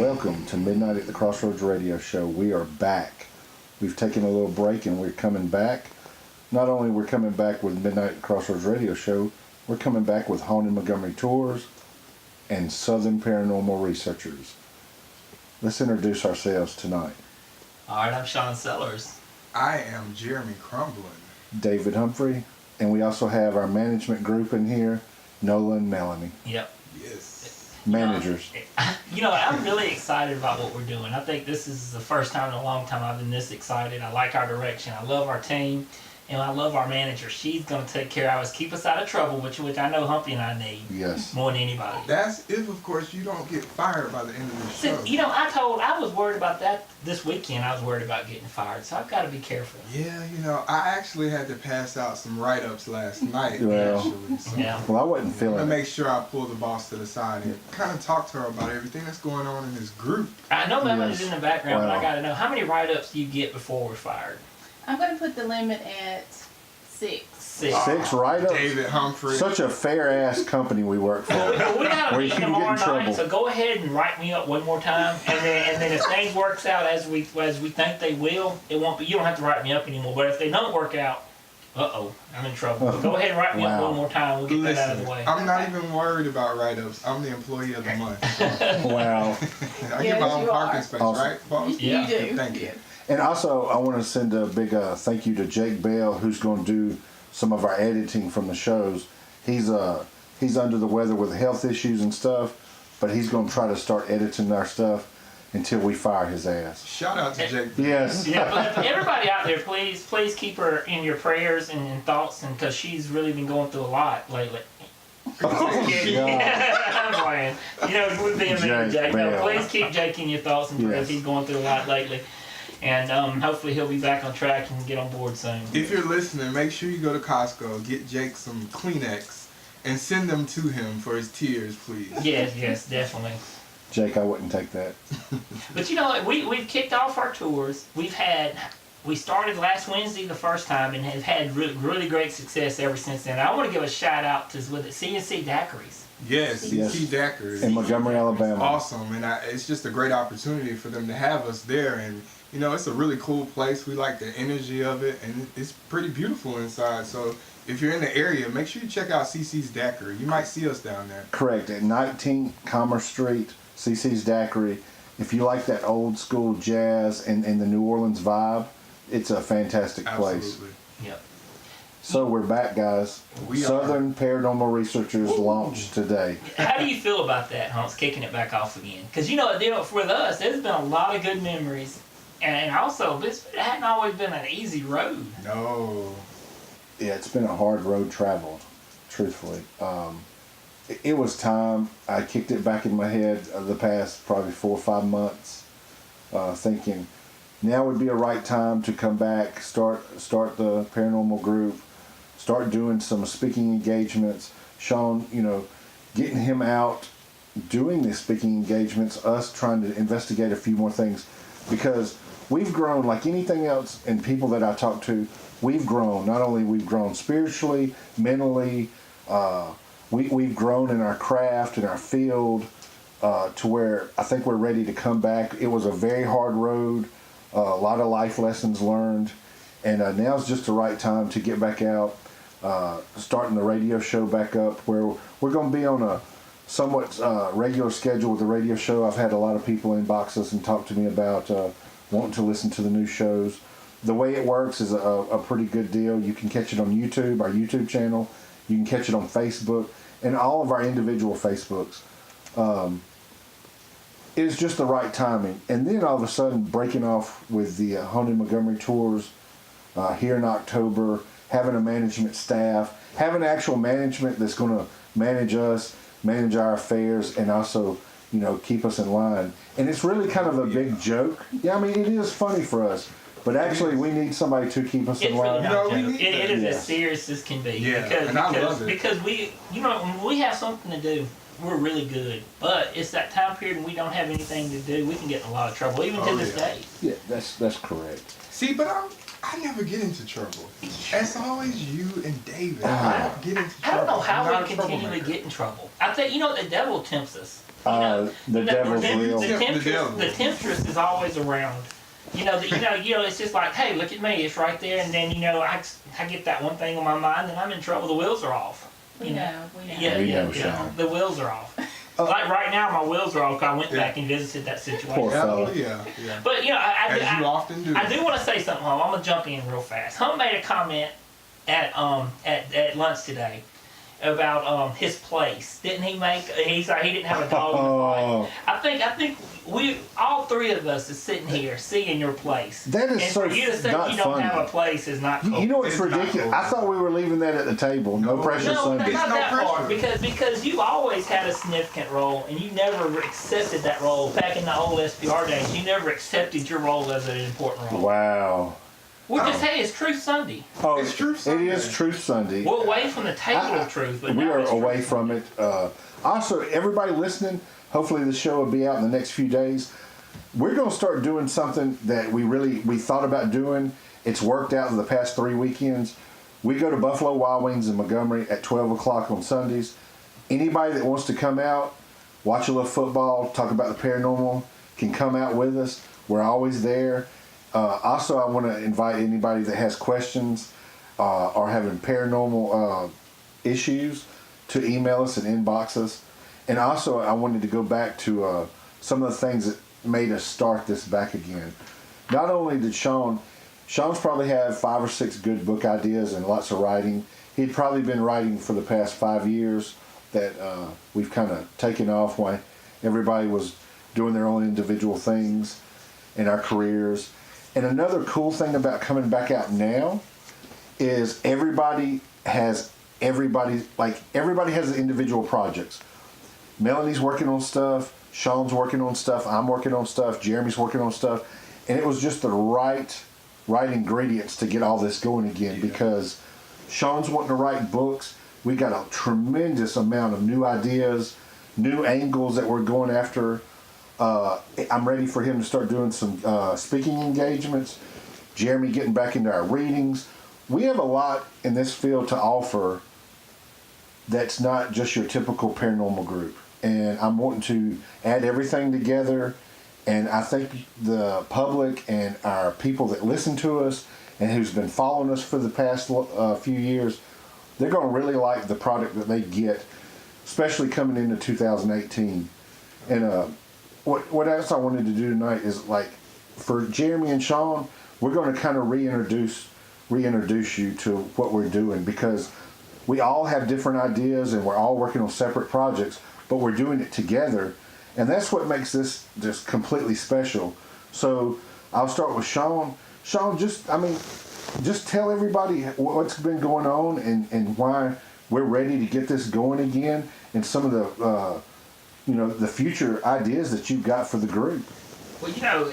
welcome to Midnight at the Crossroads Radio Show. We are back. We've taken a little break and we're coming back. Not only we're coming back with Midnight at the Crossroads Radio Show, we're coming back with Haunted Montgomery Tours and Southern Paranormal Researchers. Let's introduce ourselves tonight. All right, I'm Sean Sellers. I am Jeremy Crumblin. David Humphrey. And we also have our management group in here, Nola and Melanie. Yep. Yes. Managers. I'm really excited about what we're doing. I think this is the first time in a long time I've been this excited. I like our direction. I love our team. And I love our manager. She's going to take care of us, keep us out of trouble, which I know Humpy and I need. Yes. More than anybody. That's if, of course, you don't get fired by the end of the show. See, I was worried about that this weekend. I was worried about getting fired, so I've got to be careful. Yeah, I actually had to pass out some write-ups last night, Well, actually. So Yeah. Well, I wasn't I'm feeling going it. to make sure I pull the boss to the side and kind of talk to her about everything that's going on in this group. I know Melody's Yes. in the background, but Wow. I got to know, how many write-ups do you get before we're fired? I'm going to put the limit at 6. 6. 6 write-ups? David Humphrey. Such a fair-ass company we work for. Well, we got a Where you meeting can get in tomorrow trouble. night, so go ahead and write me up one more time, and then if things works out as we think they will, it won't be. You don't have to write me up anymore. But if they don't work out, I'm in trouble. But go ahead and write me up Wow. one more time. We'll get that out of the way. I'm not even worried about write-ups. I'm the employee of the month. So Wow. I get my own you parking are. space, Awesome. right, boss? Yeah. You do. Thank you. And also, I want to send a big thank you to Jake Bell, who's going to do some of our editing from the shows. He's under the weather with health issues and stuff, but he's going to try to start editing our stuff until we fire his ass. Shout out to Jake. Yes. Yeah, but everybody out there, please keep her in your prayers and thoughts, and because she's really been going through a lot lately. Oh, God. I'm playing. We're being mean, Jake. No, Bell. please keep Jake in your thoughts and prayers. Yes. He's going through a lot lately. And hopefully he'll be back on track and get on board soon. If you're listening, make sure you go to Costco, get Jake some Kleenex, and send them to him for his tears, please. Yes, definitely. Jake, I wouldn't take that. But we've kicked off our tours. We started last Wednesday the first time and have had really great success ever since then. I want to give a shout out to CNC Daiquiris. Yes, Yes. CC Daiquiri. In Montgomery, Alabama. Awesome, and it's just a great opportunity for them to have us there, and it's a really cool place. We like the energy of it, and it's pretty beautiful inside. So if you're in the area, make sure you check out CC's Daiquiri. You might see us down there. Correct. At 19 Commerce Street, CC's Daiquiri. If you like that old school jazz and the New Orleans vibe, it's a fantastic place. Absolutely. Yep. So we're back, guys. We are. Southern Paranormal Researchers launched today. How do you feel about that, Hans, kicking it back off again? Because, for us, there's been a lot of good memories. And also, it hadn't always been an easy road. No. Yeah, it's been a hard road traveled, truthfully. It was time. I kicked it back in my head the past probably 4 or 5 months, thinking now would be a right time to come back, start the paranormal group, start doing some speaking engagements. Sean, getting him out, doing these speaking engagements, us trying to investigate a few more things, because we've grown like anything else, and people that I talk to, we've grown. Not only we've grown spiritually, mentally, we've grown in our craft, in our field, to where I think we're ready to come back. It was a very hard road, a lot of life lessons learned, and now's just the right time to get back out, starting the radio show back up, where we're going to be on a somewhat regular schedule with the radio show. I've had a lot of people inbox us and talk to me about wanting to listen to the new shows. The way it works is a pretty good deal. You can catch it on YouTube, our YouTube channel. You can catch it on Facebook and all of our individual Facebooks. It's just the right timing. And then all of a sudden breaking off with the Haunted Montgomery tours here in October, having a management staff, having actual management that's going to manage us, manage our affairs, and also, keep us in line. And it's really kind of a big joke. Yeah, I mean, it is funny for us. But actually, we need somebody to keep us It's in really line. not we a joke. need It is that. as serious as can be. Yeah, because, and I because, love it. Because when we have something to do, we're really good. But it's that time period when we don't have anything to do, we can get in a lot of trouble, even to this day. Yeah, that's correct. See, but I never get into trouble. It's always you and David. I don't get into I trouble. don't know I'm how not we a continually troublemaker. get in trouble. I think, the devil tempts us. The devil's real. The temptress is always around. It's just like, hey, look at me, it's right there, and then I get that one thing on my mind, and I'm in trouble. The wheels are off. We know. Yeah. The wheels are off. Like right now, my wheels are off. I went back and visited that situation. Poor fellow. Yeah. But As you often do. I do want to say something, Hum. I'm gonna jump in real fast. Hum made a comment at lunch today about his place. Didn't he make? He's like he didn't have a dog in the fight. I think we all three of us is sitting here seeing your place. That is and so for you to say not you don't funny. have a place is not cool. You know what's ridiculous? cool. I thought we were leaving that at the table. No pressure No, Sunday. not no that part. pressure. Because you always had a significant role, and you never accepted that role. Back in the old SPR days, you never accepted your role as an important role. Wow. We're just hey, it's Truth Sunday. Oh, It's Truth It is Sunday. Truth Sunday. We're away from the table of truth, but we now are it's away Truth from it. Also, everybody listening, hopefully the show will be out in the next few days. We're going to start doing something that we thought about doing. It's worked out in the past 3 weekends. We go to Buffalo Wild Wings in Montgomery at 12 o'clock on Sundays. Anybody that wants to come out, watch a little football, talk about the paranormal, can come out with us. We're always there. Also, I want to invite anybody that has questions or having paranormal issues to email us and inbox us. And also, I wanted to go back to some of the things that made us start this back again. Not only did Sean's probably have 5 or 6 good book ideas and lots of writing. He'd probably been writing for the past 5 years that we've kind of taken off while everybody was doing their own individual things in our careers. And another cool thing about coming back out now is everybody has individual projects. Melanie's working on stuff, Sean's working on stuff, I'm working on stuff, Jeremy's working on stuff, and it was just the right ingredients to get all this going again because Sean's wanting to write books. We got a tremendous amount of new ideas, new angles that we're going after. I'm ready for him to start doing some speaking engagements. Jeremy getting back into our readings. We have a lot in this field to offer that's not just your typical paranormal group. And I'm wanting to add everything together. And I think the public and our people that listen to us and who's been following us for the past few years, they're going to really like the product that they get, especially coming into 2018. And what else I wanted to do tonight is like for Jeremy and Sean, we're going to kind of reintroduce you to what we're doing because we all have different ideas and we're all working on separate projects, but we're doing it together. And that's what makes this just completely special. So I'll start with Sean. Sean, just tell everybody what's been going on and why we're ready to get this going again and some of the the future ideas that you've got for the group. Well, to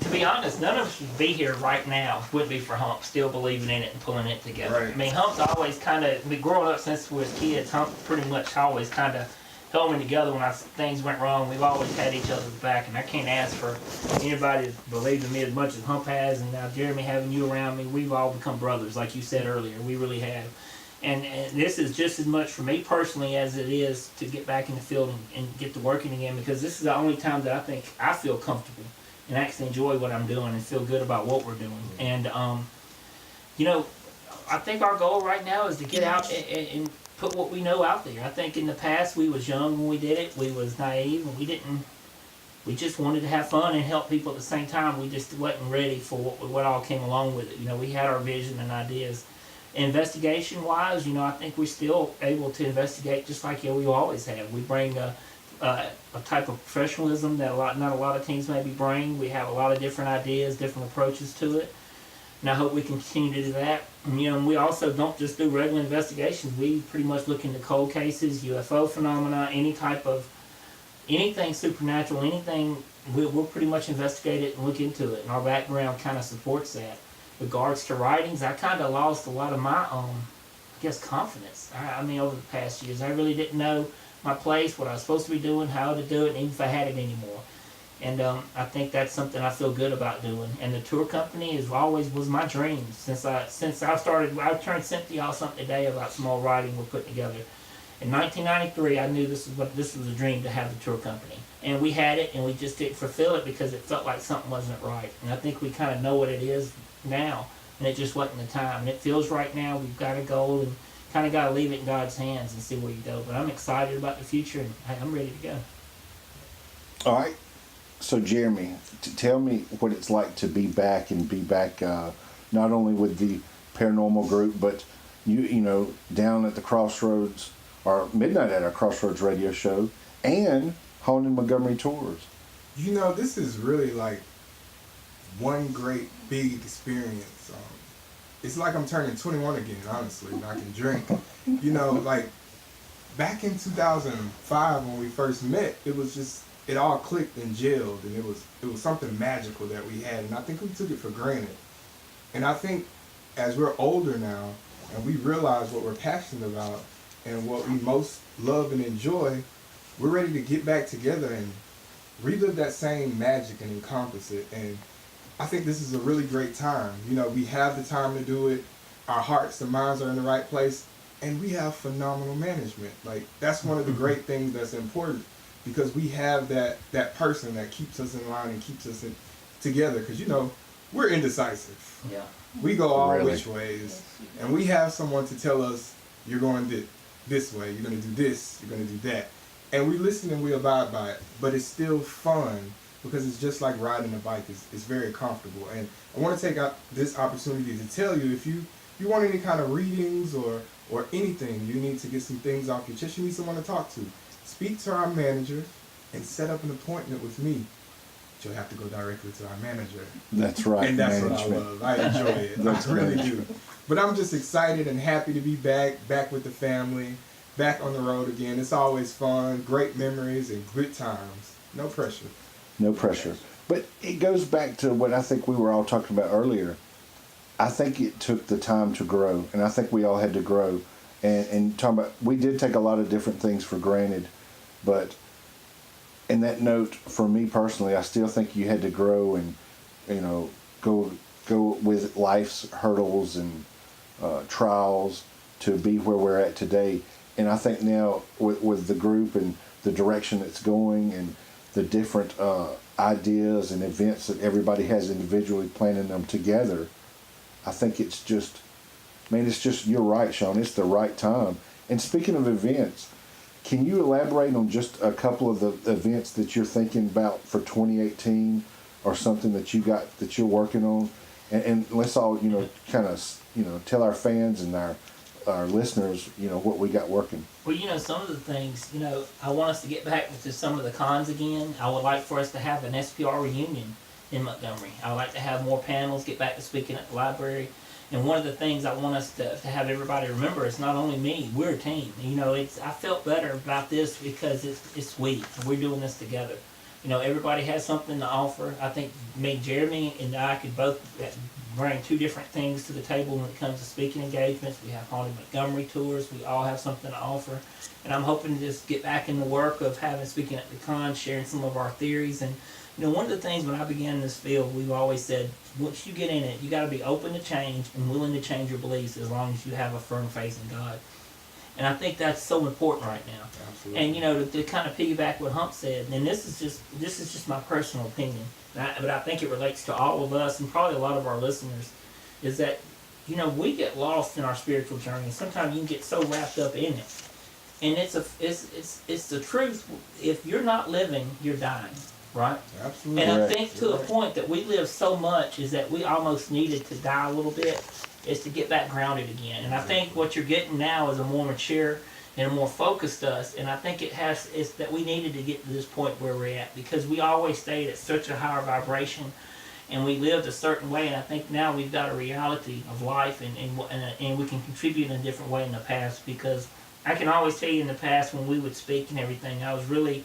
be honest, none of us would be here right now if it wouldn't be for Hump still believing in it and pulling it together. Right. I mean, Hump's always kind of, growing up since we were kids, Hump pretty much always kind of held me together when things went wrong. We've always had each other's back, and I can't ask for anybody to believe in me as much as Hump has, and now Jeremy having you around me, we've all become brothers, like you said earlier. We really have. And this is just as much for me personally as it is to get back in the field and get to working again, because this is the only time that I think I feel comfortable and actually enjoy what I'm doing and feel good about what we're doing. And, I think our goal right now is to get out and put what we know out there. I think in the past we was young when we did it, we was naive, and we just wanted to have fun and help people at the same time. We just wasn't ready for what all came along with it. We had our vision and ideas. Investigation-wise, I think we're still able to investigate just like we always have. We bring a type of professionalism that not a lot of teams maybe bring. We have a lot of different ideas, different approaches to it, and I hope we continue to do that. And, we also don't just do regular investigations. We pretty much look into cold cases, UFO phenomena, anything supernatural, anything. We'll pretty much investigate it and look into it, and our background kind of supports that. Regards to writings, I kind of lost a lot of my confidence. Over the past years, I really didn't know my place, what I was supposed to be doing, how to do it, and even if I had it anymore. And I think that's something I feel good about doing. And the tour company was my dream since I started. I turned Cynthia off something today about some old writing we're putting together, In 1993, I knew this was a dream to have the tour company, and we had it, and we just didn't fulfill it because it felt like something wasn't right. And I think we kind of know what it is now, and it just wasn't the time. And it feels right now. We've got a goal, and kind of got to leave it in God's hands and see where you go. But I'm excited about the future, and I'm ready to go. All right. So Jeremy, tell me what it's like to be back not only with the paranormal group, but you know, down at the Crossroads, or midnight at our Crossroads radio show, and Haunted Montgomery tours. You know, this is really like one great big experience. It's like I'm turning 21 again, honestly, and I can drink. You know, like back in 2005 when we first met, it all clicked and gelled, and it was something magical that we had, and I think we took it for granted. And I think as we're older now, and we realize what we're passionate about and what we most love and enjoy, we're ready to get back together and relive that same magic and encompass it. And I think this is a really great time. You know, we have the time to do it. Our hearts and minds are in the right place, and we have phenomenal management. Like, that's one of the great things that's important, because we have that person that keeps us in line and keeps us together. Because, you know, we're indecisive. Yeah. We go all Really? which ways, and we have someone to tell us, you're going this way, you're going to do this, you're going to do that. And we listen and we abide by it, but it's still fun, because it's just like riding a bike. It's very comfortable. And I want to take this opportunity to tell you, if you want any kind of readings or anything, you need to get some things off your chest, you need someone to talk to, speak to our manager and set up an appointment with me. You'll have to go directly to our manager. That's right. And that's management. what I love. I enjoy it. That's I really management. do. But I'm just excited and happy to be back with the family, back on the road again. It's always fun, great memories and good times. No pressure. No pressure. But it goes back to what I think we were all talking about earlier. I think it took the time to grow, and I think we all had to grow. And talking about, we did take a lot of different things for granted, but in that note, for me personally, I still think you had to grow and, you know, go with life's hurdles and trials to be where we're at today. And I think now with the group and the direction it's going and the different ideas and events that everybody has individually, planning them together, I think it's just, you're right, Sean, it's the right time. And speaking of events, can you elaborate on just a couple of the events that you're thinking about for 2018, or something that you're working on? And let's all, you know, kind of, you know, tell our fans and our listeners, you know, what we got working. Well, you know, some of the things, you know, I want us to get back to some of the cons again. I would like for us to have an SPR reunion in Montgomery. I would like to have more panels, get back to speaking at the library. And one of the things I want us to have everybody remember is not only me, we're a team. You know, I felt better about this because it's we, and we're doing this together. You know, everybody has something to offer. I think Jeremy and I could both bring two different things to the table when it comes to speaking engagements. We have Haunted Montgomery tours. We all have something to offer. And I'm hoping to just get back in the work of speaking at the con, sharing some of our theories. And, you know, one of the things when I began in this field, we've always said, once you get in it, you got to be open to change and willing to change your beliefs, as long as you have a firm faith in God. And I think that's so important right now. Absolutely. And, you know, to kind of piggyback what Hump said, and this is just my personal opinion, but I think it relates to all of us and probably a lot of our listeners, is that, you know, we get lost in our spiritual journey. Sometimes you can get so wrapped up in it. And it's the truth. If you're not living, you're dying, right? Absolutely. And I Correct. think to a point that we live so much is that we almost needed to die a little bit, is to get back grounded again. And I think what you're getting now is a more mature and a more focused us. And I think it's that we needed to get to this point where we're at, because we always stayed at such a higher vibration and we lived a certain way. And I think now we've got a reality of life, and we can contribute in a different way in the past. Because I can always tell you in the past when we would speak and everything, I was really,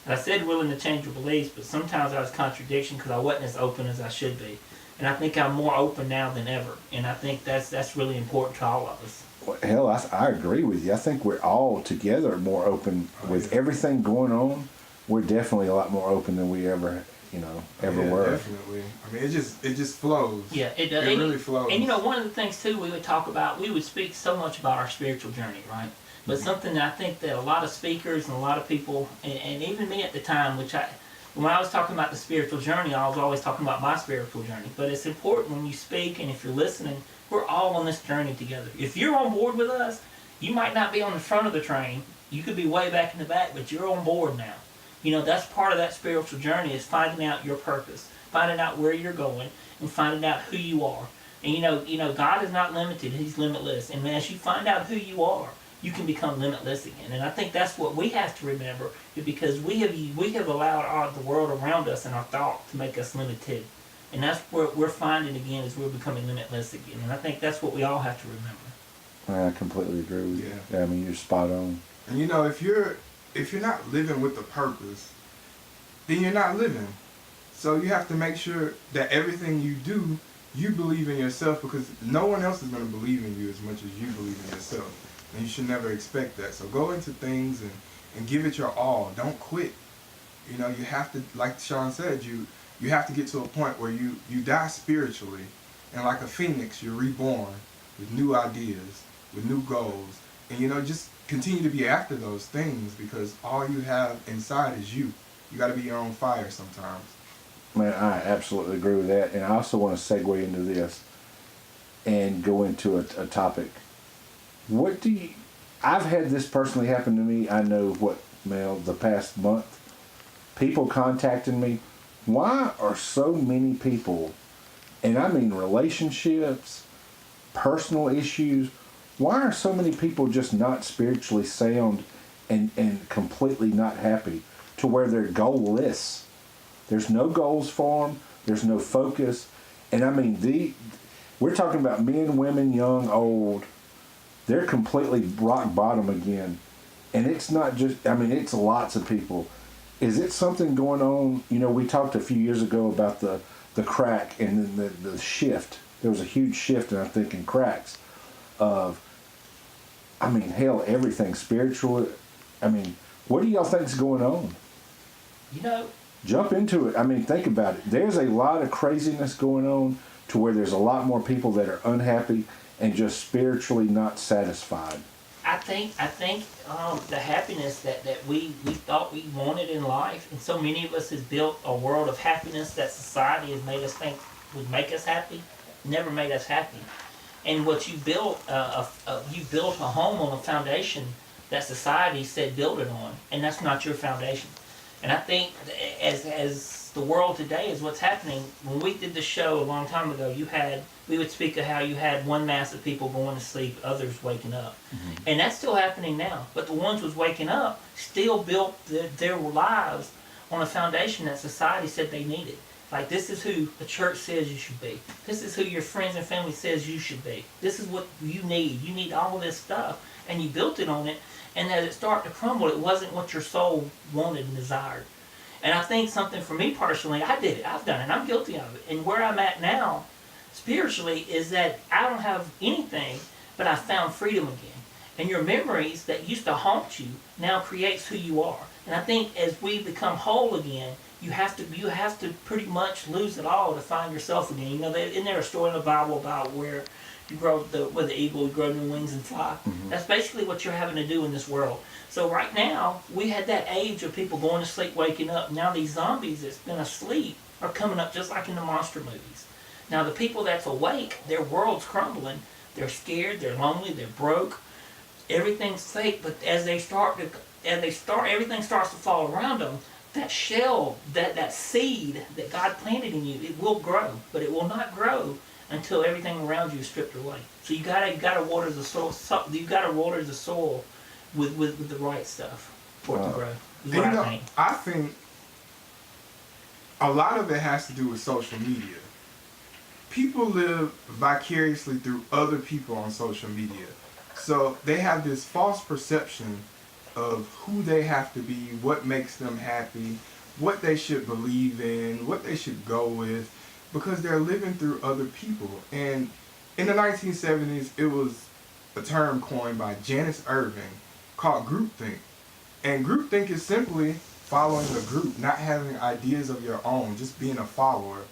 I said willing to change your beliefs, but sometimes I was contradiction because I wasn't as open as I should be. And I think I'm more open now than ever. And I think that's really important to all of us. Well, hell, I agree with you. I think we're all together more open with everything going on. We're definitely a lot more open than we ever were. Definitely. I mean, it just flows. Yeah, it does. It really flows. And you know, one of the things too we would talk about, we would speak so much about our spiritual journey, right? But something that I think that a lot of speakers and a lot of people, and even me at the time, when I was talking about the spiritual journey, I was always talking about my spiritual journey. But it's important when you speak and if you're listening, we're all on this journey together. If you're on board with us, you might not be on the front of the train. You could be way back in the back, but you're on board now. You know, that's part of that spiritual journey, is finding out your purpose, finding out where you're going, and finding out who you are. And you know, God is not limited; He's limitless. And as you find out who you are, you can become limitless again. And I think that's what we have to remember, is because we have allowed the world around us and our thought to make us limited. And that's what we're finding again, is we're becoming limitless again. And I think that's what we all have to remember. I completely agree with you. Yeah. I mean, you're spot on. And you know, if you're not living with a purpose, then you're not living. So you have to make sure that everything you do, you believe in yourself, because no one else is going to believe in you as much as you believe in yourself. And you should never expect that. So go into things and give it your all. Don't quit. You know, you have to, like Sean said, you have to get to a point where you die spiritually, and like a phoenix, you're reborn with new ideas, with new goals. And you know, just continue to be after those things, because all you have inside is you. You got to be your own fire sometimes. Man, I absolutely agree with that. And I also want to segue into this and go into a topic. I've had this personally happen to me. I know the past month, people contacting me. Why are so many people, and I mean relationships, personal issues, why are so many people just not spiritually sound and completely not happy, to where they're goalless? There's no goals for them. There's no focus. And I mean, we're talking about men, women, young, old. They're completely rock bottom again. And it's not just, I mean, it's lots of people. Is it something going on? You know, we talked a few years ago about the crack and then the shift. There was a huge shift, I think, in cracks of, I mean, hell, everything spiritual. I mean, what do y'all think's going on? You know, Jump into it. I mean, think about it. There's a lot of craziness going on, to where there's a lot more people that are unhappy and just spiritually not satisfied. I think the happiness that we thought we wanted in life, and so many of us has built a world of happiness that society has made us think would make us happy, never made us happy. And what you built, you built a home on a foundation that society said build it on, and that's not your foundation. And I think as the world today is what's happening. When we did the show a long time ago, we would speak of how you had one mass of people going to sleep, others waking up. Mm-hmm. And that's still happening now. But the ones who's waking up still built their lives on a foundation that society said they needed. Like, this is who the church says you should be. This is who your friends and family says you should be. This is what you need. You need all of this stuff. And you built it on it. And as it started to crumble, it wasn't what your soul wanted and desired. And I think something for me personally, I did it. I've done it. I'm guilty of it. And where I'm at now, spiritually, is that I don't have anything, but I found freedom again. And your memories that used to haunt you now creates who you are. And I think as we become whole again, you have to pretty much lose it all to find yourself again. You know, isn't there a story in the Bible about where you grow with the eagle, you grow new wings and fly? Mm-hmm. That's basically what you're having to do in this world. So right now, we had that age of people going to sleep, waking up. Now these zombies that's been asleep are coming up just like in the monster movies. Now the people that's awake, their world's crumbling. They're scared, they're lonely, they're broke. Everything's fake, but as everything starts to fall around them, that shell, that seed that God planted in you, it will grow, but it will not grow until everything around you is stripped away. So you gotta water the soil. You gotta water the soil with the right stuff for it to grow. Is what I think. I think a lot of it has to do with social media. People live vicariously through other people on social media. So they have this false perception of who they have to be, what makes them happy, what they should believe in, what they should go with, because they're living through other people. And in the 1970s, it was a term coined by Janice Irving called groupthink. And groupthink is simply following a group, not having ideas of your own, just being a follower.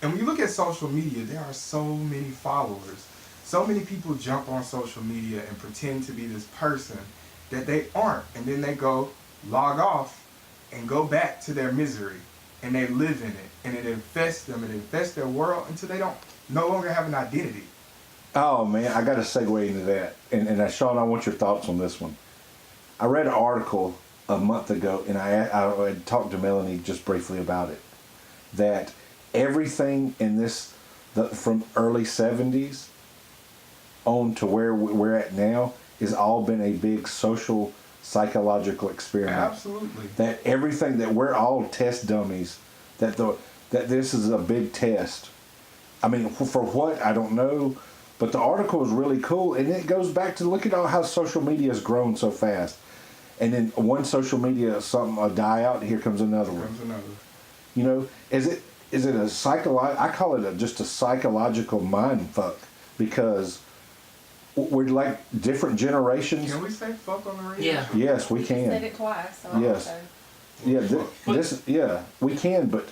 And when you look at social media, there are so many followers. So many people jump on social media and pretend to be this person. that they aren't. And then they go log off and go back to their misery. And they live in it. And it infests them. It infests their world until they don't no longer have an identity. Oh, man, I got to segue into that. And Sean, I want your thoughts on this one. I read an article a month ago, and I had talked to Melanie just briefly about it, that everything in this, from early 70s on to where we're at now, has all been a big social psychological experiment. Absolutely. That everything, that we're all test dummies, that this is a big test. I mean, for what, I don't know, but the article is really cool, and it goes back to look at how social media has grown so fast. And then one social media, something will die out, and here comes another one. Comes another. You know, is it a I call it just a psychological mind fuck, because we're like different generations. Can we say fuck on the radio? Yeah. Yes, we You can. said it twice. So Yes. Yeah, we can, but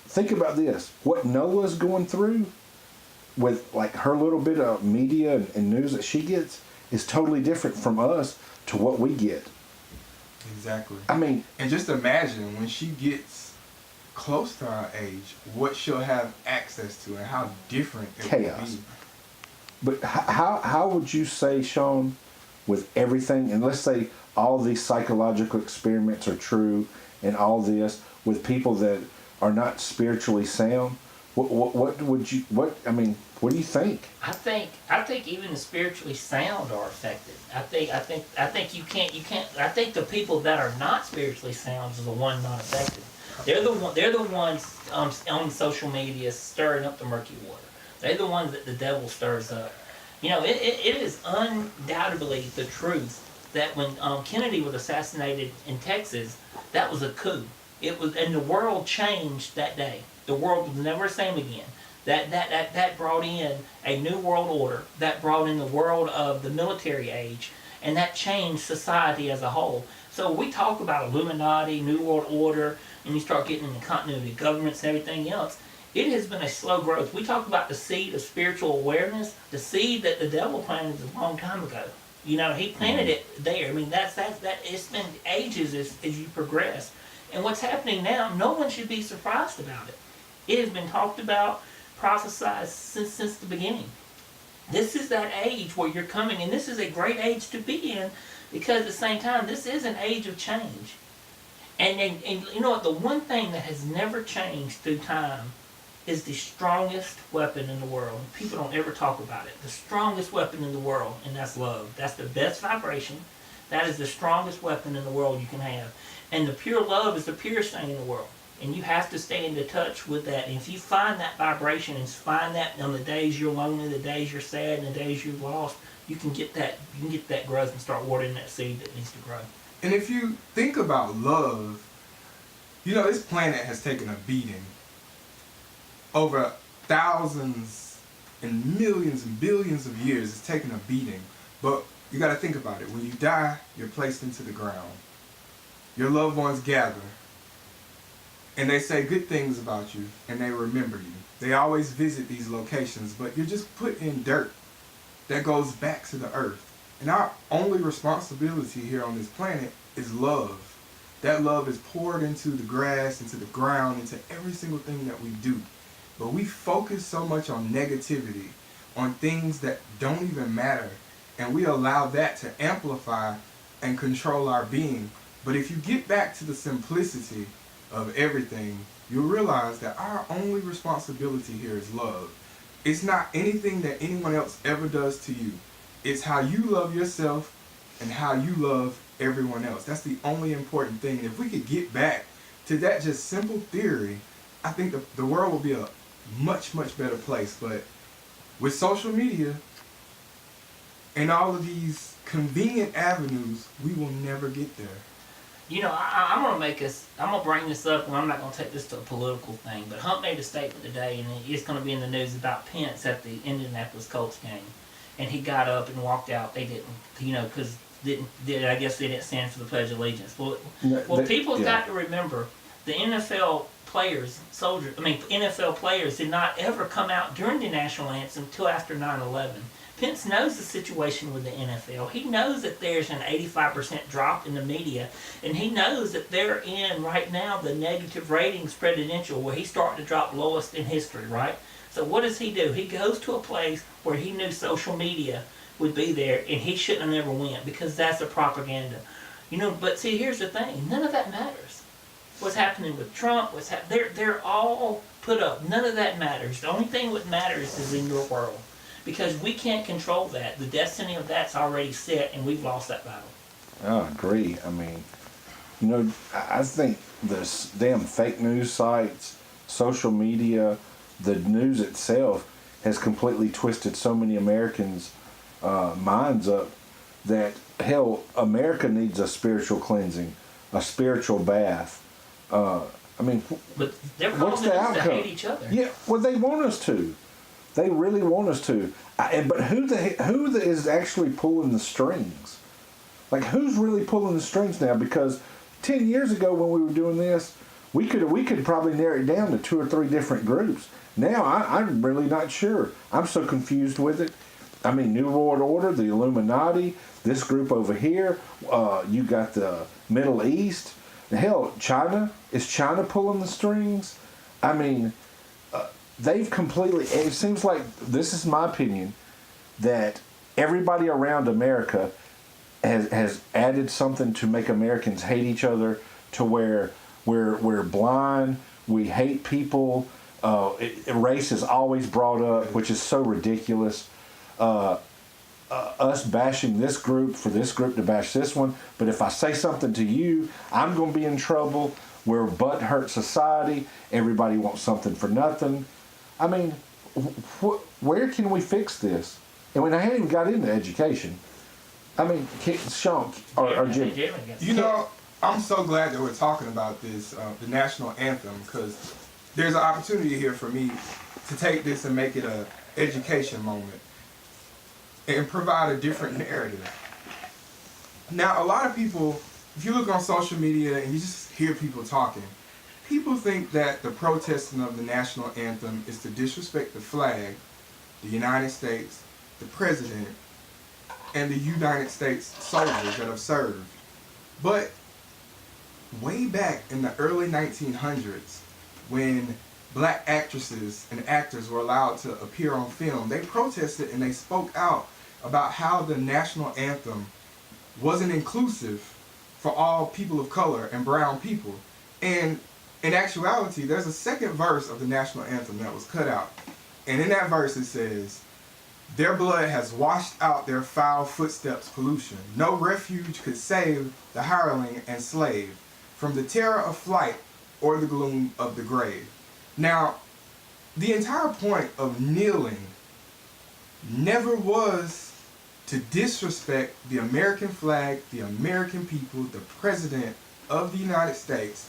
think about this. What Noah's going through with like her little bit of media and news that she gets is totally different from us to what we get. Exactly. I mean, and just imagine when she gets close to our age, what she'll have access to and how different it chaos. will be. But how would you say, Sean, with everything, and let's say all these psychological experiments are true, and all this with people that are not spiritually sound, what do you think? I think even the spiritually sound are affected. I think you can't. I think the people that are not spiritually sound is the one not affected. They're the ones on social media stirring up the murky water. They're the ones that the devil stirs up. You know, it is undoubtedly the truth that when Kennedy was assassinated in Texas, that was a coup. It was, and the world changed that day. The world was never the same again. That brought in a new world order. That brought in the world of the military age, and that changed society as a whole. So we talk about Illuminati, New World Order, and you start getting into continuity of governments and everything else. It has been a slow growth. We talk about the seed of spiritual awareness, the seed that the devil planted a long time ago. You know, he planted it there. I mean, that it's been ages as you progress. And what's happening now, no one should be surprised about it. It has been talked about, prophesied since the beginning. This is that age where you're coming, and this is a great age to be in, because at the same time, this is an age of change. And you know what, the one thing that has never changed through time is the strongest weapon in the world. People don't ever talk about it. The strongest weapon in the world, and that's love. That's the best vibration. That is the strongest weapon in the world you can have. And the pure love is the purest thing in the world. And you have to stay into touch with that. And if you find that vibration and find that on the days you're lonely, the days you're sad, and the days you've lost, you can get that growth and start watering that seed that needs to grow. And if you think about love, you know, this planet has taken a beating. Over thousands and millions and billions of years, it's taken a beating. But you got to think about it. When you die, you're placed into the ground. Your loved ones gather. And they say good things about you, and they remember you. They always visit these locations, but you're just put in dirt that goes back to the earth. And our only responsibility here on this planet is love. That love is poured into the grass, into the ground, into every single thing that we do. But we focus so much on negativity, on things that don't even matter, and we allow that to amplify and control our being. But if you get back to the simplicity of everything, you'll realize that our only responsibility here is love. It's not anything that anyone else ever does to you. It's how you love yourself and how you love everyone else. That's the only important thing. If we could get back to that just simple theory, I think the world will be a much, much better place. But with social media and all of these convenient avenues, we will never get there. You know, I'm gonna bring this up, and I'm not gonna take this to a political thing, but Hunt made a statement today, and it's gonna be in the news about Pence at the Indianapolis Colts game, and he got up and walked out. They didn't, you know, because I guess they didn't stand for the Pledge of Allegiance. Well, people got to remember the NFL players, NFL players did not ever come out during the national anthem until after 9/11. Pence knows the situation with the NFL. He knows that there's an 85% drop in the media, and he knows that they're in right now the negative ratings presidential where he's starting to drop lowest in history, right? So what does he do? He goes to a place where he knew social media would be there, and he shouldn't have never went because that's the propaganda. But see, here's the thing. None of that matters. What's happening with Trump, they're all put up. None of that matters. The only thing that matters is in your world. Because we can't control that. The destiny of that's already set, and we've lost that battle. I agree. I mean, I think this damn fake news sites, social media, the news itself has completely twisted so many Americans' minds up that, hell, America needs a spiritual cleansing, a spiritual bath. But they're what's the outcome? To hate each other. Yeah, well, they want us to. They really want us to. But who is actually pulling the strings? Like, who's really pulling the strings now? Because 10 years ago when we were doing this, we could probably narrow it down to 2 or 3 different groups. Now I'm really not sure. I'm so confused with it. I mean, New World Order, the Illuminati, this group over here. You got the Middle East. Hell, China. Is China pulling the strings? I mean, they've completely, it seems like, this is my opinion, that everybody around America has added something to make Americans hate each other, to where we're blind, we hate people, race is always brought up, which is so ridiculous. Us bashing this group for this group to bash this one, but if I say something to you, I'm going to be in trouble. We're a butt-hurt society, everybody wants something for nothing. I mean, where can we fix this? And when I haven't even got into education, I mean, Sean or Jim. I'm so glad that we're talking about this, the national anthem, because there's an opportunity here for me to take this and make it a education moment and provide a different narrative. Now, a lot of people, if you look on social media and you just hear people talking, people think that the protesting of the national anthem is to disrespect the flag, the United States, the president, and the United States soldiers that have served. But way back in the early 1900s, when black actresses and actors were allowed to appear on film, they protested and they spoke out about how the national anthem wasn't inclusive for all people of color and brown people. And in actuality, there's a second verse of the national anthem that was cut out. And in that verse it says, "Their blood has washed out their foul footsteps' pollution. No refuge could save the hireling and slave from the terror of flight or the gloom of the grave." Now, the entire point of kneeling never was to disrespect the American flag, the American people, the president of the United States.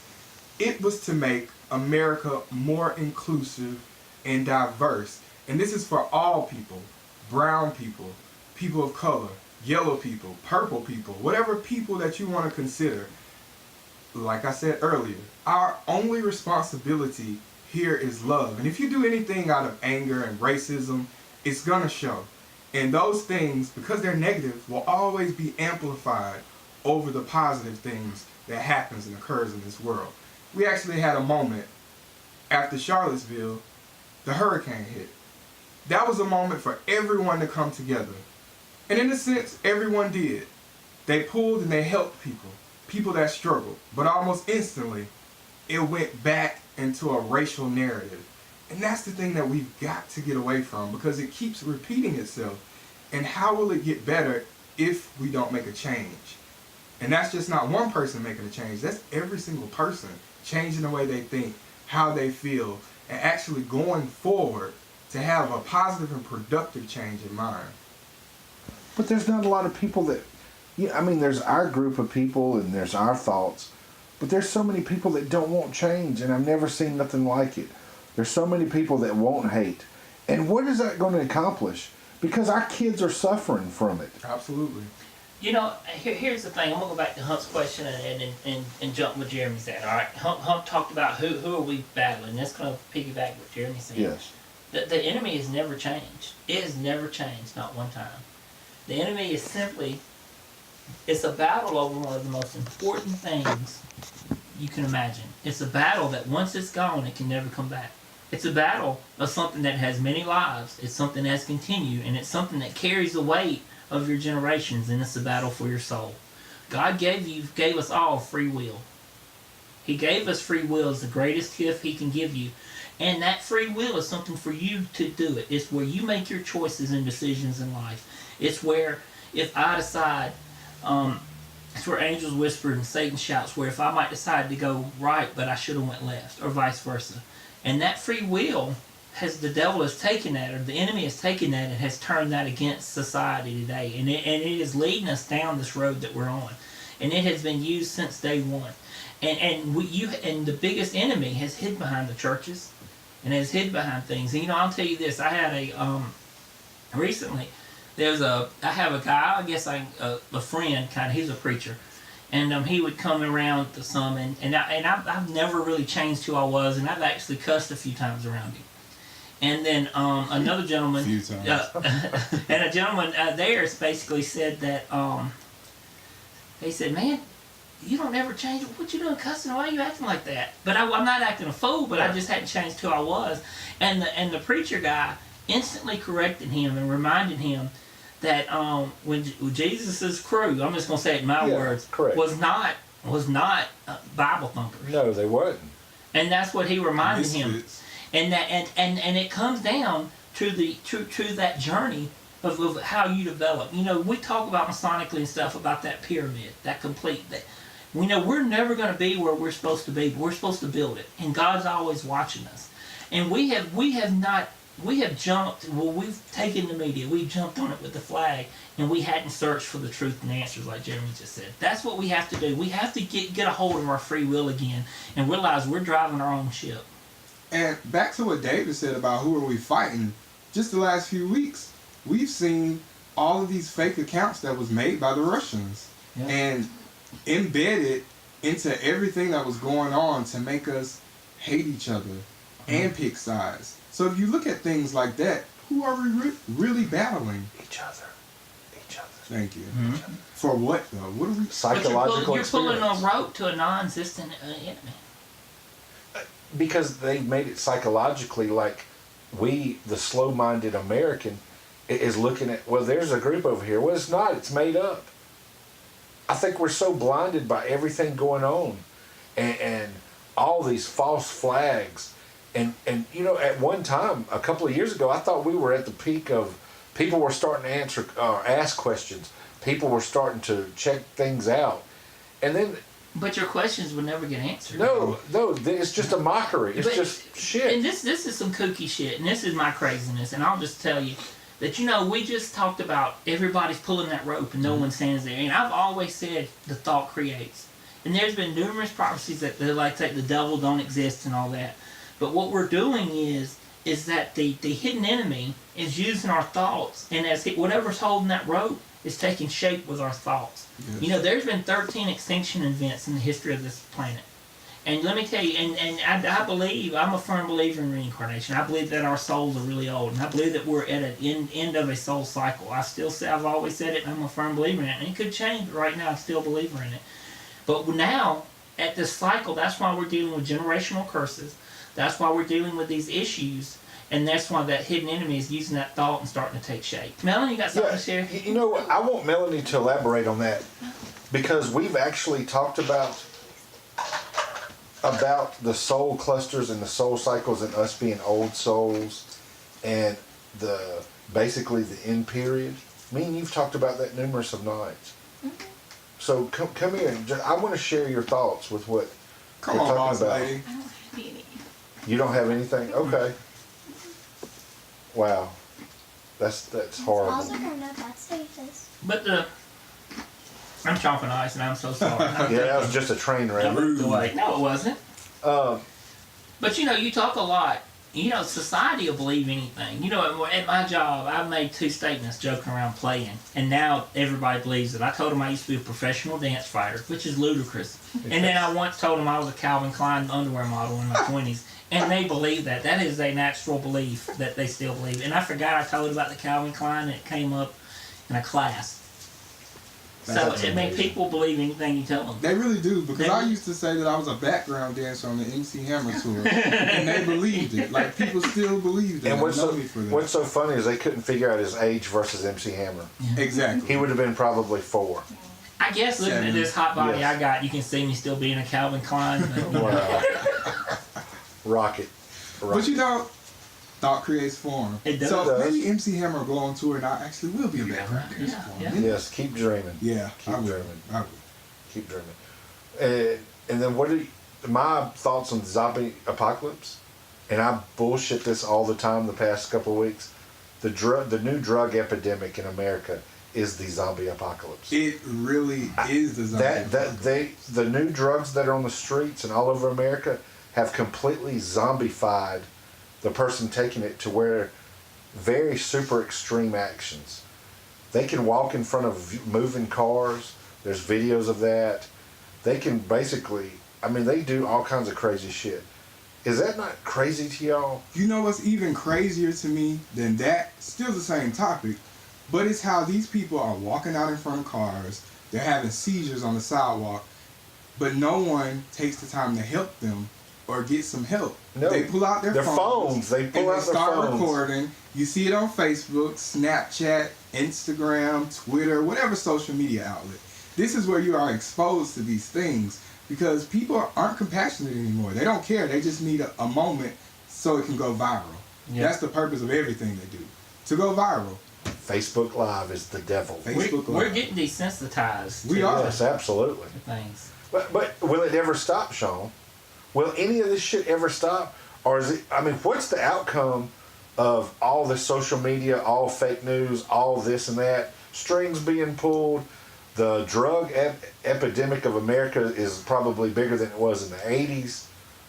It was to make America more inclusive and diverse. And this is for all people: brown people, people of color, yellow people, purple people, whatever people that you want to consider. Like I said earlier, our only responsibility here is love. And if you do anything out of anger and racism, it's going to show. And those things, because they're negative, will always be amplified over the positive things that happens and occurs in this world. We actually had a moment after Charlottesville, the hurricane hit. That was a moment for everyone to come together. And in a sense, everyone did. They pulled and they helped people that struggled. But almost instantly, it went back into a racial narrative. And that's the thing that we've got to get away from, because it keeps repeating itself. And how will it get better if we don't make a change? And that's just not one person making a change. That's every single person changing the way they think, how they feel, and actually going forward to have a positive and productive change in mind. But there's not a lot of people that, there's our group of people and there's our thoughts, but there's so many people that don't want change, and I've never seen nothing like it. There's so many people that won't hate. And what is that going to accomplish? Because our kids are suffering from it. Absolutely. Here's the thing. I'm going to go back to Hump's question and jump with Jeremy's at, all right? Hump talked about who are we battling. That's going to piggyback what Jeremy said. Yes. The enemy has never changed. It has never changed, not one time. The enemy is simply, it's a battle over one of the most important things you can imagine. It's a battle that once it's gone, it can never come back. It's a battle of something that has many lives. It's something that has continued, and it's something that carries the weight of your generations, and it's a battle for your soul. God gave us all free will. He gave us free will as the greatest gift He can give you. And that free will is something for you to do it. It's where you make your choices and decisions in life. It's where, if I decide, it's where angels whisper and Satan shouts, where if I might decide to go right, but I should have went left, or vice versa. And that free will, the devil has taken that, or the enemy has taken that and has turned that against society today. And it is leading us down this road that we're on. And it has been used since day one. And the biggest enemy has hid behind the churches and has hid behind things. And I'll tell you this, I had recently, I have a guy, I guess a friend, kind of, he's a preacher. And he would come around to some, and I've never really changed who I was, and I've actually cussed a few times around him. And then another gentleman, a few times. and a gentleman there basically said that, they said, man, you don't ever change. What you doing cussing? Why are you acting like that? But I'm not acting a fool, but I just hadn't changed who I was. And the preacher guy instantly corrected him and reminded him that when Jesus' crew, I'm just going to say it in my words, correct, was not Bible thumpers. No, they wasn't. And that's what he reminded him. And that and it comes down to that journey of how you develop. We talk about Masonically and stuff about that pyramid, that complete that. We know we're never going to be where we're supposed to be, but we're supposed to build it, and God's always watching us. And we have jumped. Well, we've taken the media, we've jumped on it with the flag, and we hadn't searched for the truth and the answers, like Jeremy just said. That's what we have to do. We have to get a hold of our free will again and realize we're driving our own ship. And back to what David said about who are we fighting, just the last few weeks, we've seen all of these fake accounts that was made by the Russians. Yeah. And embedded into everything that was going on to make us hate each other and pick sides. So if you look at things like that, who are we really battling? Each other. Thank you. Mm-hmm. For what though? What are we? Psychological You're pulling a rope to a non-existent enemy. Because they made it psychologically like we, the slow-minded American, is looking at, well, there's a group over here. Well, it's not. It's made up. I think we're so blinded by everything going on and all these false flags. And at one time, a couple of years ago, I thought we were at the peak of people were starting to ask questions. People were starting to check things out. And then... But your questions would never get answered. No, it's just a mockery. It's just shit. And this is some kooky shit, and this is my craziness, and I'll just tell you that, we just talked about everybody's pulling that rope and no one stands there. And I've always said the thought creates. And there's been numerous prophecies that they're like the devil don't exist and all that. But what we're doing is that the hidden enemy is using our thoughts, and as whatever's holding that rope is taking shape with our thoughts. Yes. There's been 13 extinction events in the history of this planet. And let me tell you, and I believe, I'm a firm believer in reincarnation. I believe that our souls are really old, and I believe that we're at an end of a soul cycle. I've always said it, and I'm a firm believer in it. And it could change, but right now I'm still a believer in it. But now, at this cycle, that's why we're dealing with generational curses. That's why we're dealing with these issues. And that's why that hidden enemy is using that thought and starting to take shape. Melanie, you got something to share? I want Melanie to elaborate on that, because we've actually talked about the soul clusters and the soul cycles and us being old souls and basically the end period. Me and you've talked about that numerous of nights. Mm-hmm. So come here. I want to share your thoughts with what you're talking about. I don't have any. You don't have anything? Okay. Wow. That's horrible. Also don't know that status. But I'm chomping ice, and I'm so sorry. Yeah, that was just a train wreck. No, it wasn't. But you talk a lot. Society will believe anything. At my job, I made 2 statements joking around playing, and now everybody believes it. I told them I used to be a professional dance fighter, which is ludicrous. And then I once told them I was a Calvin Klein underwear model in my 20s, And they believe that. That is a natural belief that they still believe. And I forgot I told about the Calvin Klein that came up in a class. That's So it made people believe anything you tell them. They really do, because I used to say that I was a background dancer on the MC Hammer tour, and they believed it. Like, people still believe that. And what's what's so funny is they couldn't figure out his age versus MC Hammer. Exactly. He would have been probably 4. I guess looking at this hot body Yes. I got, you can see me still being a Calvin Klein. But, Wow. Rocket. But you know, thought creates form. It does. So It does. maybe MC Hammer will go on tour and I actually will be a background dancer for him. Yes, keep dreaming. Yeah, Keep I will. dreaming. I will. Keep dreaming. And then what are my thoughts on the zombie apocalypse? And I bullshit this all the time the past couple of weeks. The new drug epidemic in America is the zombie apocalypse. It really is the zombie apocalypse. The new drugs that are on the streets and all over America have completely zombified the person taking it to where very super extreme actions. They can walk in front of moving cars. There's videos of that. They can basically, they do all kinds of crazy shit. Is that not crazy to y'all? You know what's even crazier to me than that? Still the same topic, but it's how these people are walking out in front of cars. They're having seizures on the sidewalk, but no one takes the time to help them or get some help. No, they pull out their phones. They pull out and they their start phones. recording. You see it on Facebook, Snapchat, Instagram, Twitter, whatever social media outlet. This is where you are exposed to these things because people aren't compassionate anymore. They don't care. They just need a moment so it can go viral. Yeah. That's the purpose of everything they do, to go viral. Facebook Live is the devil. We're getting desensitized We to are. Yes, absolutely. things. But will it ever stop, Sean? Will any of this shit ever stop? Or is it, what's the outcome of all this social media, all fake news, all this and that, strings being pulled? The drug epidemic of America is probably bigger than it was in the 80s.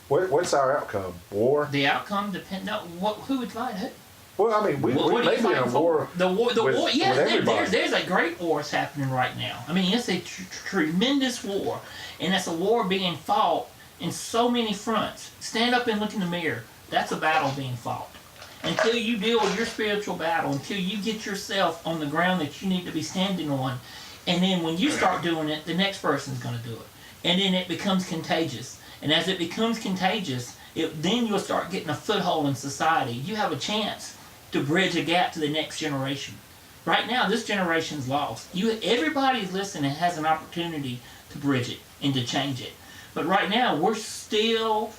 What's our outcome? War? The outcome depends on who would fight who. Well, we What may are you be in a fighting war. for? The war. Yeah, with everybody. there's a great war that's happening right now. It's a tremendous war, and it's a war being fought in so many fronts. Stand up and look in the mirror. That's a battle being fought. Until you deal with your spiritual battle, until you get yourself on the ground that you need to be standing on, and then when you start doing it, the next person's going to do it, and then it becomes contagious. And as it becomes contagious, then you'll start getting a foothold in society. You have a chance to bridge a gap to the next generation. Right now, this generation's lost. Everybody listening has an opportunity to bridge it and to change it. But right now, we're still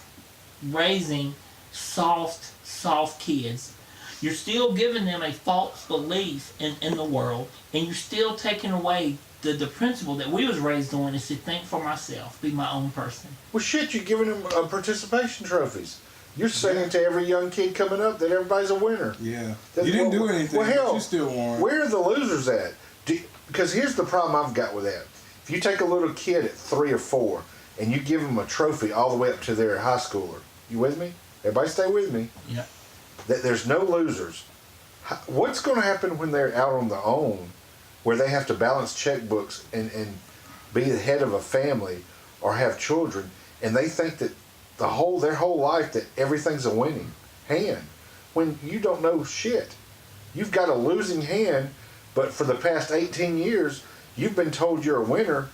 raising soft kids. You're still giving them a false belief in the world, and you're still taking away the principle that we was raised on is to think for myself, be my own person. Well, shit, you're giving them participation trophies. You're saying to every young kid coming up that everybody's a winner. Yeah. You didn't do anything, but you still won. Where are the losers at? Because here's the problem I've got with that. If you take a little kid at 3 or 4 and you give them a trophy all the way up to their high schooler, you with me? Everybody stay with me. Yeah. There's no losers. What's going to happen when they're out on their own where they have to balance checkbooks and be the head of a family or have children, and they think that their whole life that everything's a winning hand when you don't know shit. You've got a losing hand, but for the past 18 years you've been told you're a winner,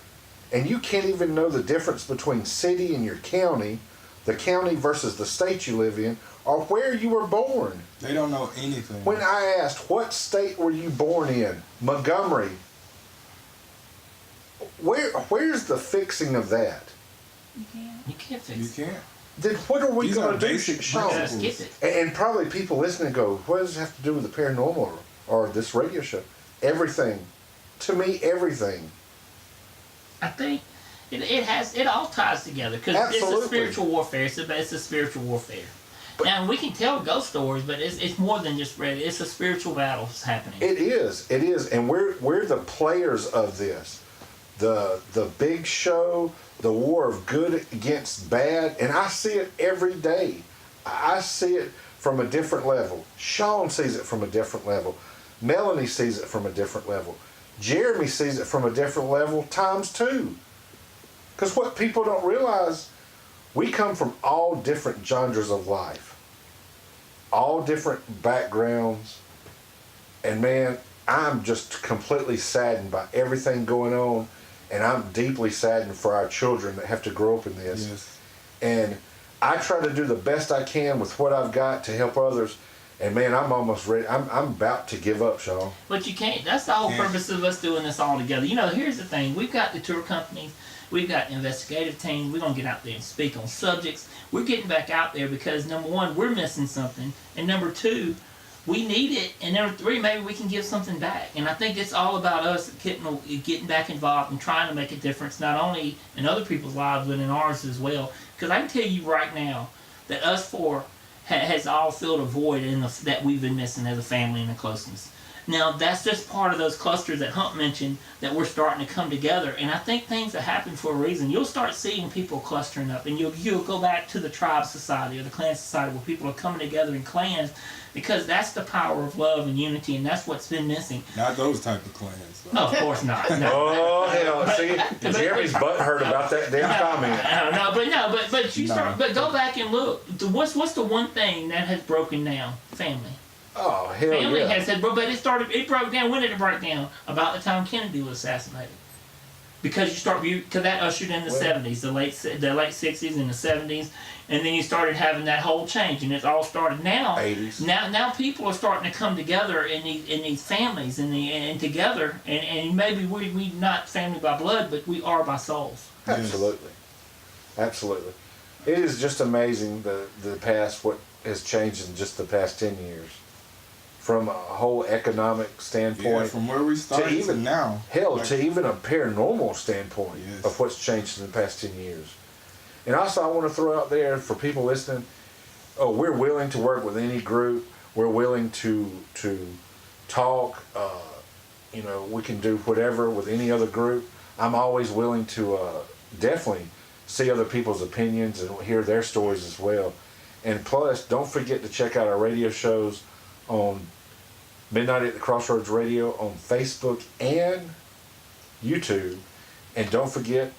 and you can't even know the difference between city and your county, the county versus the state you live in, or where you were born. They don't know anything. When I asked, what state were you born in? Montgomery. Where's the fixing of that? You can't fix You it. can't. Then what are we These going are to do, basic Sean? Just skip it. And probably people listening go, what does it have to do with the paranormal or this radio show? Everything. To me, everything. I think it all ties together because it's a Absolutely. spiritual warfare. It's a spiritual warfare. Now we can tell ghost stories, but it's more than just red. It's a spiritual battle that's happening. It is, and we're the players of this. The big show, the war of good against bad, and I see it every day. I see it from a different level. Sean sees it from a different level. Melanie sees it from a different level. Jeremy sees it from a different level times 2. Because what people don't realize, we come from all different genres of life, all different backgrounds, and man, I'm just completely saddened by everything going on, and I'm deeply saddened for our children that have to grow up in this. Yes. And I try to do the best I can with what I've got to help others. And man, I'm almost ready. I'm about to give up, Sean. But you can't. That's the whole purpose of us doing this all together. Here's the thing. We've got the tour companies. We've got the investigative team. We're going to get out there and speak on subjects. We're getting back out there because, number one, we're missing something. And number two, we need it. And number three, maybe we can give something back. And I think it's all about us getting back involved and trying to make a difference, not only in other people's lives, but in ours as well. Because I can tell you right now that us four has all filled a void that we've been missing as a family and a closeness. Now, that's just part of those clusters that Hump mentioned that we're starting to come together. And I think things that happen for a reason. You'll start seeing people clustering up, and you'll go back to the tribe society or the clan society where people are coming together in clans, because that's the power of love and unity, and that's what's been missing. Not those type of clans. No, of course not. No. Oh hell! See, Jeremy's butthurt about that damn comment. But you start. But go back and look. What's the one thing that has broken down? Family. Oh hell Family yeah! has said, but it broke down. When did it break down? About the time Kennedy was assassinated. Because that ushered in the 70s, the late 60s and the 70s, and then you started having that whole change, and it's all started now. 80s. Now people are starting to come together in these families and together, and maybe we not family by blood, but we are by souls. Absolutely, absolutely. It is just amazing the past, what has changed in just the past 10 years. From a whole economic standpoint, from where we started to now. Hell, to even a paranormal standpoint of what's changed in the past 10 years. And also, I want to throw out there for people listening, we're willing to work with any group. We're willing to talk. We can do whatever with any other group. I'm always willing to definitely see other people's opinions and hear their stories as well. And plus, don't forget to check out our radio shows on Midnight at the Crossroads Radio on Facebook and YouTube. And don't forget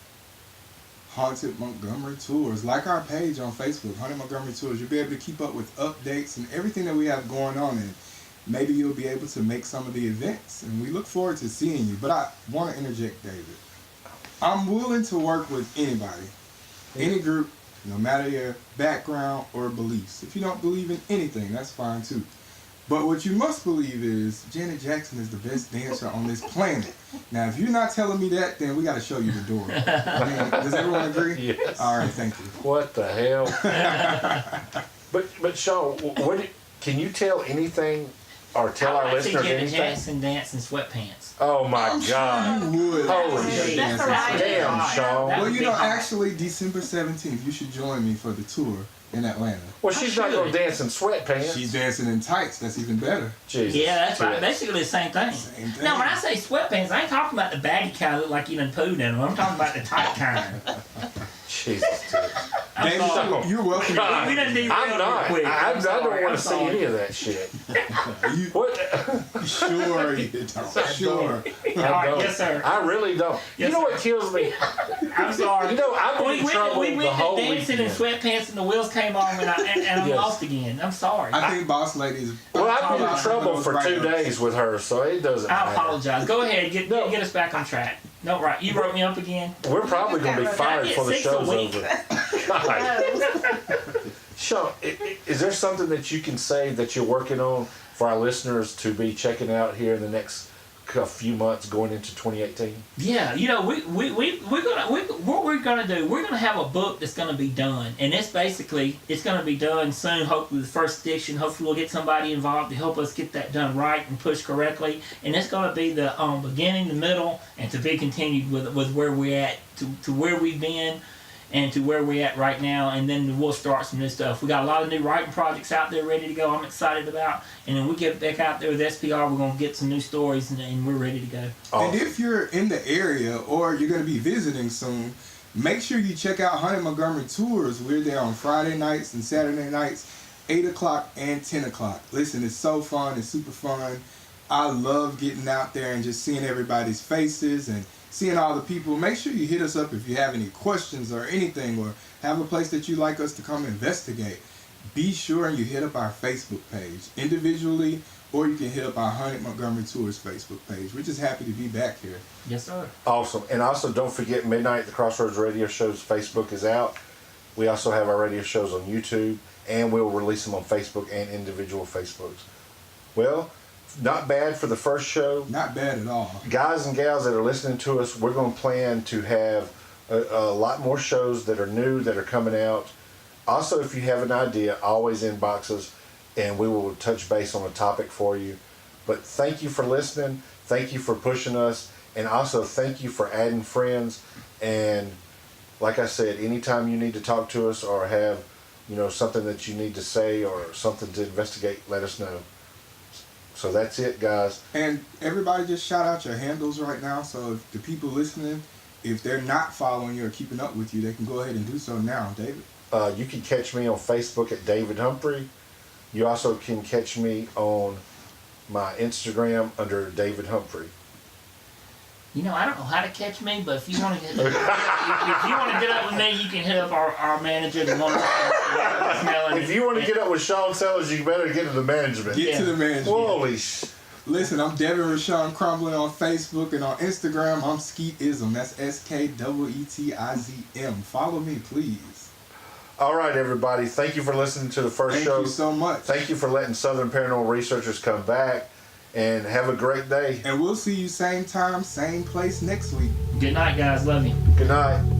Haunted Montgomery Tours. Like our page on Facebook, Haunted Montgomery Tours. You'll be able to keep up with updates and everything that we have going on. And maybe you'll be able to make some of the events. And we look forward to seeing you. But I want to interject, David. I'm willing to work with anybody, any group, no matter your background or beliefs. If you don't believe in anything, that's fine too. But what you must believe is Janet Jackson is the best dancer on this planet. Now, if you're not telling me that, then we got to show you the door. Does everyone agree? Yes. All right, thank you. What the hell? But Sean, can you tell anything or tell our listeners Janet anything? Jackson dance in sweatpants. Oh my God! You would. Holy shit! That's the right Damn, Sean. That Well, would you be know, hard. actually, December 17th, you should join me for the tour in Atlanta. Well, she's not going to dance in sweatpants. She's dancing in tights. That's even better. Jesus. Yeah, that's right. Yes. Basically the same thing. Same thing. Now, when I say sweatpants, I ain't talking about the baggy kind that look like you done pooed in them. I'm talking about the tight kind. Jesus. Dude. David, sorry. you're welcome. God. We done derailed I'm not. real quick. I don't sorry, want I'm to see sorry. any of that shit. You, What? sure you don't. Sure. All I right, don't. yes, sir. I really don't. Yes, you know sir. what kills me? I'm sorry. You know, I've been in trouble we the went whole dancing weekend. in sweatpants and the wheels came on and I'm Yes. lost again. I'm sorry. I think Boss Lady's. Well, I've been in trouble for 2 days with her, so it doesn't I matter. apologize. Go ahead, get us back on track. No, right. You wrote me up again. We're probably going to be fired I get before the 6 a show's week. over. God. Sean, is there something that you can say that you're working on for our listeners to be checking out here in the next few months going into 2018? Yeah, what we're gonna do. We're gonna have a book that's gonna be done, and it's gonna be done soon. Hopefully, the first edition. Hopefully, we'll get somebody involved to help us get that done right and pushed correctly. And it's gonna be the beginning, the middle, and to be continued with where we're at to where we've been. And to where we're at right now, and then we'll start some new stuff. We got a lot of new writing projects out there ready to go. I'm excited about, and then we get back out there with SPR. We're gonna get some new stories, and we're ready to go. And if you're in the area or you're going to be visiting soon, make sure you check out Haunted Montgomery Tours. We're there on Friday nights and Saturday nights, 8 o'clock and 10 o'clock. Listen, it's so fun. It's super fun. I love getting out there and just seeing everybody's faces and seeing all the people. Make sure you hit us up if you have any questions or anything, or have a place that you'd like us to come investigate. Be sure and you hit up our Facebook page individually, or you can hit up our Hunted Montgomery Tours Facebook page. We're just happy to be back here. Yes, sir. Awesome. And also, don't forget, Midnight, the Crossroads Radio Show's Facebook is out. We also have our radio shows on YouTube, and we'll release them on Facebook and individual Facebooks. Well, not bad for the first show. Not bad at all. Guys and gals that are listening to us, we're going to plan to have a lot more shows that are new, that are coming out. Also, if you have an idea, always inbox us, and we will touch base on a topic for you. But thank you for listening. Thank you for pushing us. And also, thank you for adding friends. And like I said, anytime you need to talk to us or have, something that you need to say or something to investigate, let us know. So that's it, guys. And everybody just shout out your handles right now. So if the people listening, if they're not following you or keeping up with you, they can go ahead and do so now. David? You can catch me on Facebook at David Humphrey. You also can catch me on my Instagram under David Humphrey. I don't know how to catch me, but if you want to get up with me, you can hit up our manager. If you want to get up with Sean Sellers, you better get to the management. Get to the management. Holy Listen, I'm Devin Rashawn Crumbling on Facebook, and on Instagram, I'm Skeetism. That's SKEETIZM. Follow me, please. All right, everybody. Thank you for listening to the first show. Thank you so much. Thank you for letting Southern Paranormal Researchers come back. And have a great day. And we'll see you same time, same place next week. Good night, guys. Love you. Good night.